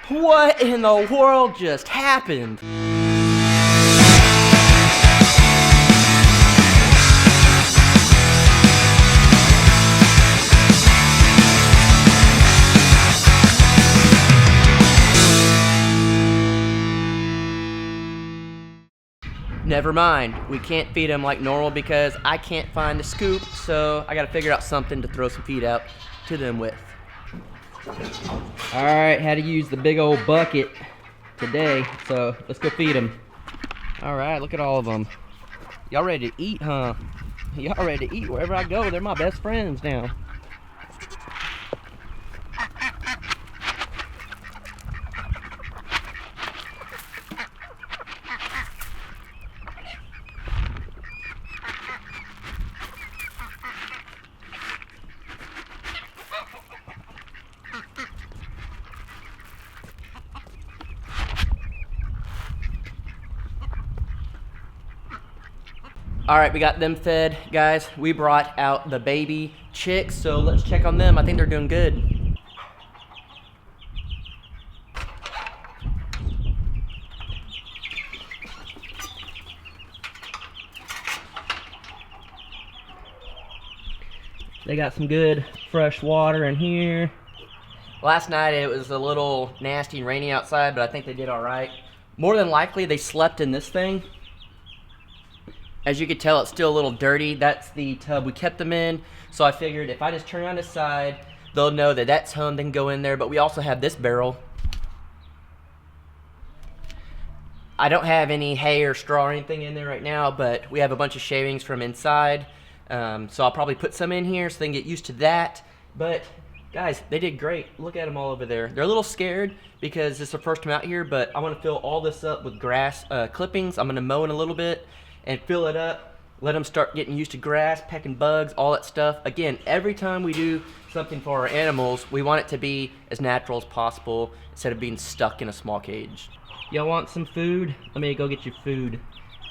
What in the world just happened? Never mind, we can't feed them like normal because I can't find a scoop, so I gotta figure out something to throw some feed out to them with. Alright, had to use the big old bucket today, so let's go feed them. Alright, look at all of them. Y'all ready to eat, huh? Y'all ready to eat wherever I go. They're my best friends now. All right, we got them fed, guys. We brought out the baby chicks, so let's check on them. I think they're doing good. They got some good fresh water in here. Last night it was a little nasty and rainy outside, but I think they did all right. More than likely, they slept in this thing. As you can tell, it's still a little dirty. That's the tub we kept them in. So I figured if I just turn around this side, they'll know that that's home, they can go in there. But we also have this barrel. I don't have any hay or straw or anything in there right now, but we have a bunch of shavings from inside. So I'll probably put some in here so they can get used to that. But guys, they did great. Look at them all over there. They're a little scared because it's their first time out here, but I want to fill all this up with grass clippings. I'm going to mow in a little bit and fill it up, let them start getting used to grass, pecking bugs, all that stuff. Again, every time we do something for our animals, we want it to be as natural as possible instead of being stuck in a small cage. Y'all want some food? Let me go get you food,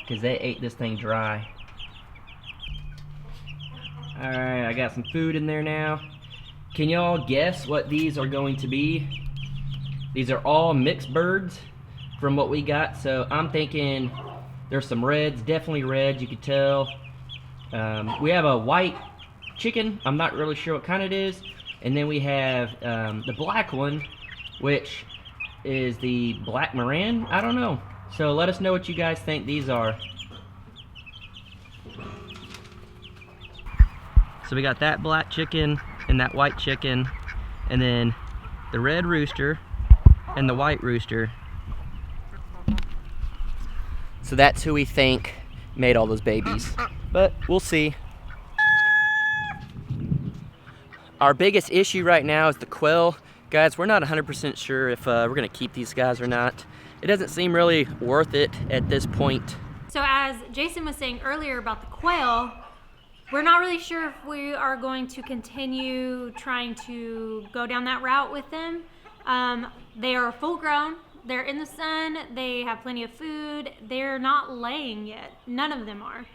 because they ate this thing dry. All right, I got some food in there now. Can y'all guess what these are going to be? These are all mixed birds from what we got, so I'm thinking there's some reds, definitely red, you could tell. We have a white chicken, I'm not really sure what kind it is. And then we have the black one, which is the black Moran, I don't know. So let us know what you guys think these are. So we got that black chicken and that white chicken, and then the red rooster and the white rooster. So that's who we think made all those babies, but we'll see. Our biggest issue right now is the quail. Guys, we're not 100% sure if we're gonna keep these guys or not. It doesn't seem really worth it at this point. So as Jason was saying earlier about the quail, we're not really sure if we are going to continue trying to go down that route with them. They are full grown. They're in the sun, they have plenty of food, they're not laying yet. None of them are.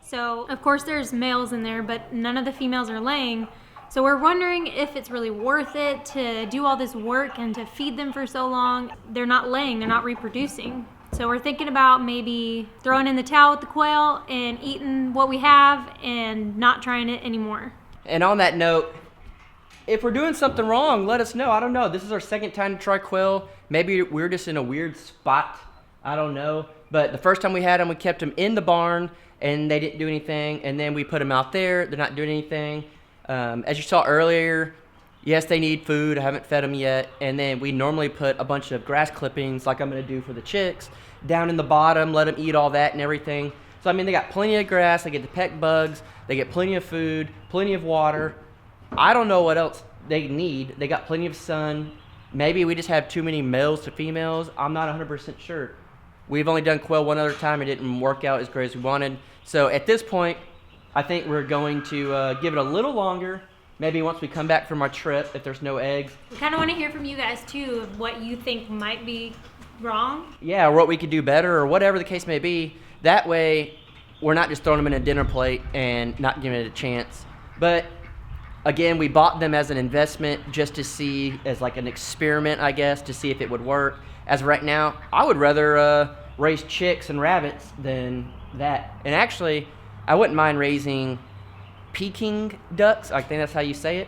So, of course there's males in there, but none of the females are laying. So we're wondering if it's really worth it to do all this work and to feed them for so long. They're not laying, they're not reproducing. So we're thinking about maybe throwing in the towel with the quail and eating what we have and not trying it anymore. And on that note, if we're doing something wrong, let us know. I don't know. This is our second time to try quail. Maybe we're just in a weird spot. I don't know. But the first time we had them, we kept them in the barn, and they didn't do anything. And then we put them out there. They're not doing anything. As you saw earlier, yes, they need food. I haven't fed them yet. And then we normally put a bunch of grass clippings, like I'm going to do for the chicks, down in the bottom, let them eat all that and everything. So, I mean, they got plenty of grass. They get to peck bugs. They get plenty of food, plenty of water. I don't know what else they need. They got plenty of sun. Maybe we just have too many males to females. I'm not 100% sure. We've only done quail one other time. It didn't work out as great as we wanted. So at this point, I think we're going to give it a little longer. Maybe once we come back from our trip, if there's no eggs. We kind of want to hear from you guys too, of what you think might be wrong. Yeah, or what we could do better, or whatever the case may be. That way, we're not just throwing them in a dinner plate and not giving it a chance. But Again, we bought them as an investment just to see, as like an experiment, I guess, to see if it would work. As of right now, I would rather raise chicks and rabbits than that. And actually, I wouldn't mind raising Peking ducks. I think that's how you say it.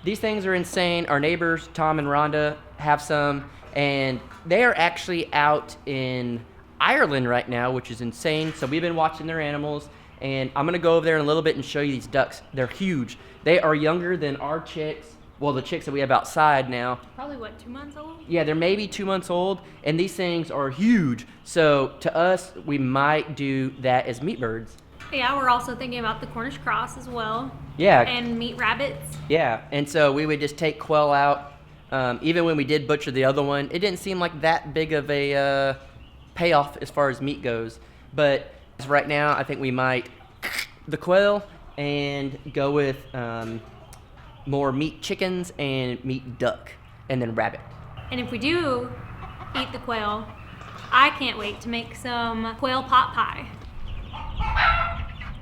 These things are insane. Our neighbors, Tom and Rhonda, have some, and they are actually out in Ireland right now, which is insane. So we've been watching their animals, and I'm gonna go over there in a little bit and show you these ducks. They're huge. They are younger than our chicks. Well, the chicks that we have outside now. Probably what, 2 months old? Yeah, they're maybe 2 months old, and these things are huge. So to us, we might do that as meat birds. Yeah, we're also thinking about the Cornish cross as well. Yeah. And meat rabbits. Yeah, and so we would just take Quail out. Even when we did butcher the other one, it didn't seem like that big of a payoff as far as meat goes. But as right now, I think we might the Quail and go with more meat chickens and meat duck, and then rabbit. And if we do eat the quail, I can't wait to make some quail pot pie.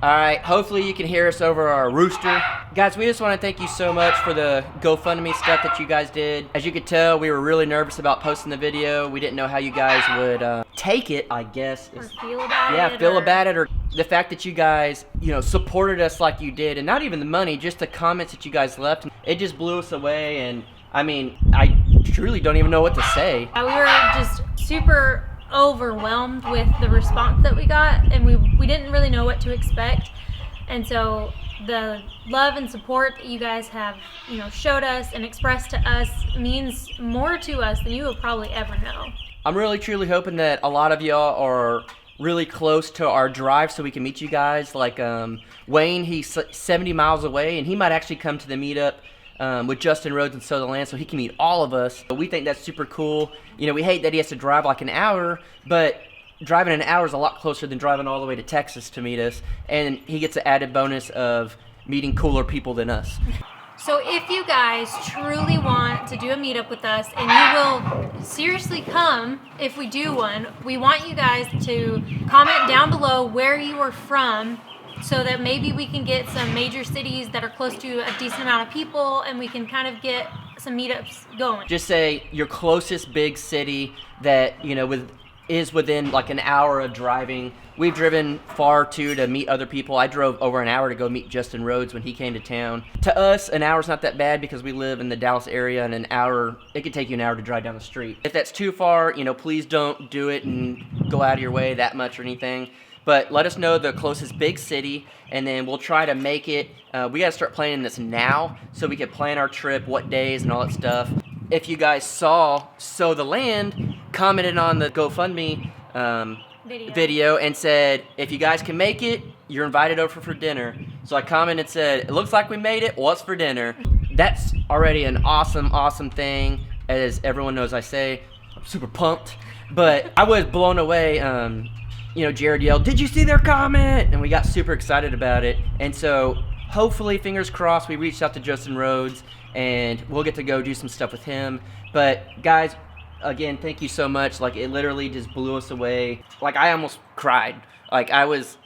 All right, hopefully you can hear us over our rooster. Guys, we just want to thank you so much for the GoFundMe stuff that you guys did. As you could tell, we were really nervous about posting the video. We didn't know how you guys would take it, I guess. Or feel about it. Yeah, feel about it, or the fact that you guys, supported us like you did, and not even the money, just the comments that you guys left. It just blew us away, and I mean, I truly don't even know what to say. We were just super overwhelmed with the response that we got, and we didn't really know what to expect. And so the love and support that you guys have showed us and expressed to us means more to us than you will probably ever know. I'm really truly hoping that a lot of y'all are really close to our drive so we can meet you guys. Like Wayne, he's 70 miles away, and he might actually come to the meetup with Justin Rhodes and Sutherland, so he can meet all of us. We think that's super cool. We hate that he has to drive like an hour, but driving an hour is a lot closer than driving all the way to Texas to meet us, and he gets an added bonus of meeting cooler people than us. So if you guys truly want to do a meetup with us, and you will seriously come if we do one, we want you guys to comment down below where you are from, so that maybe we can get some major cities that are close to a decent amount of people, and we can kind of get some meetups going. Just say your closest big city that is within like an hour of driving. We've driven far too to meet other people. I drove over an hour to go meet Justin Rhodes when he came to town. To us, an hour's not that bad because we live in the Dallas area, and it could take you an hour to drive down the street. If that's too far, please don't do it and go out of your way that much or anything. But let us know the closest big city, and then we'll try to make it. We got to start planning this now so we can plan our trip, what days and all that stuff. If you guys saw Sow the Land, commented on the GoFundMe video and said, if you guys can make it, you're invited over for dinner. So I commented and said, it looks like we made it. What's for dinner? That's already an awesome thing. As everyone knows, I say, I'm super pumped. But I was blown away. Jared yelled, "Did you see their comment?" And we got super excited about it. And so hopefully, fingers crossed, we reached out to Justin Rhodes, and we'll get to go do some stuff with him. But guys, again, thank you so much. Like, it literally just blew us away. Like, I almost cried. Like, I was,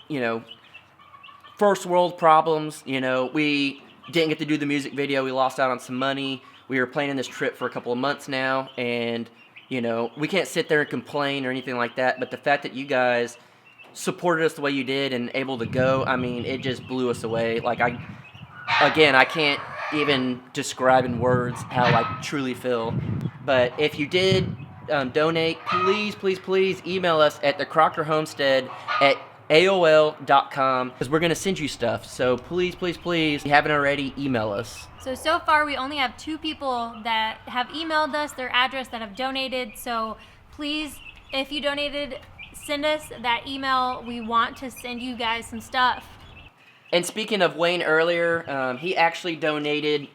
first world problems. We didn't get to do the music video. We lost out on some money. We were planning this trip for a couple of months now, and we can't sit there and complain or anything like that, but the fact that you guys supported us the way you did and able to go, I mean, it just blew us away. Like, I can't even describe in words how I truly feel. But if you did donate, please email us at the Crocker Homestead at AOL.com, because we're going to send you stuff. So please, if you haven't already, email us. So far we only have 2 people that have emailed us their address that have donated. So please, if you donated, send us that email. We want to send you guys some stuff. And speaking of Wayne earlier, he actually donated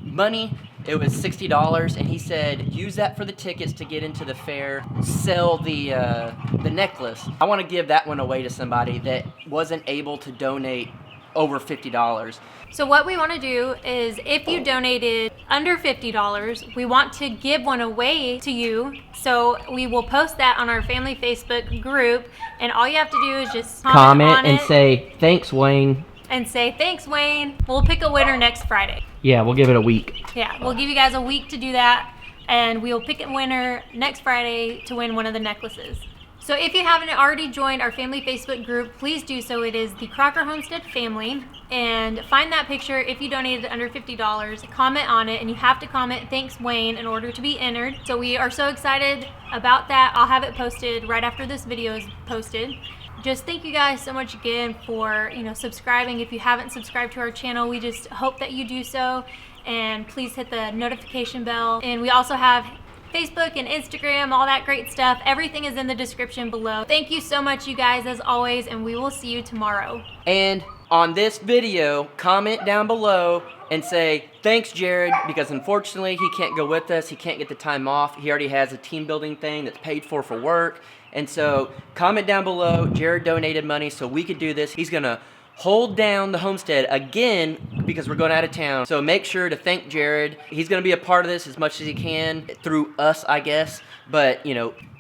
money. It was $60, and he said, use that for the tickets to get into the fair, sell the necklace. I want to give that one away to somebody that wasn't able to donate over $50. So what we want to do is, if you donated under $50, we want to give one away to you. So we will post that on our family Facebook group, and all you have to do is just comment on and it, say, thanks, Wayne. and say, thanks, Wayne. We'll pick a winner next Friday. Yeah, we'll give it a week. Yeah, we'll give you guys a week to do that, and we'll pick a winner next Friday to win one of the necklaces. So if you haven't already joined our family Facebook group, please do so. It is the Crocker Homestead family, and find that picture. If you donated under $50, comment on it, and you have to comment "Thanks Wayne" in order to be entered. So we are so excited about that. I'll have it posted right after this video is posted. Just thank you guys so much again for subscribing. If you haven't subscribed to our channel, we just hope that you do so, and please hit the notification bell. And we also have Facebook and Instagram, all that great stuff. Everything is in the description below. Thank you so much, you guys, as always, and we will see you tomorrow. And on this video, comment down below and say, thanks, Jared, because unfortunately he can't go with us. He can't get the time off. He already has a team building thing that's paid for work. And so comment down below, Jared donated money so we could do this. He's gonna hold down the homestead again because we're going out of town. So make sure to thank Jared. He's gonna be a part of this as much as he can through us, I guess. But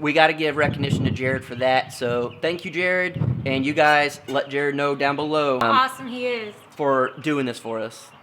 we gotta give recognition to Jared for that. So thank you, Jared. And you guys let Jared know down below How awesome he is for doing this for us.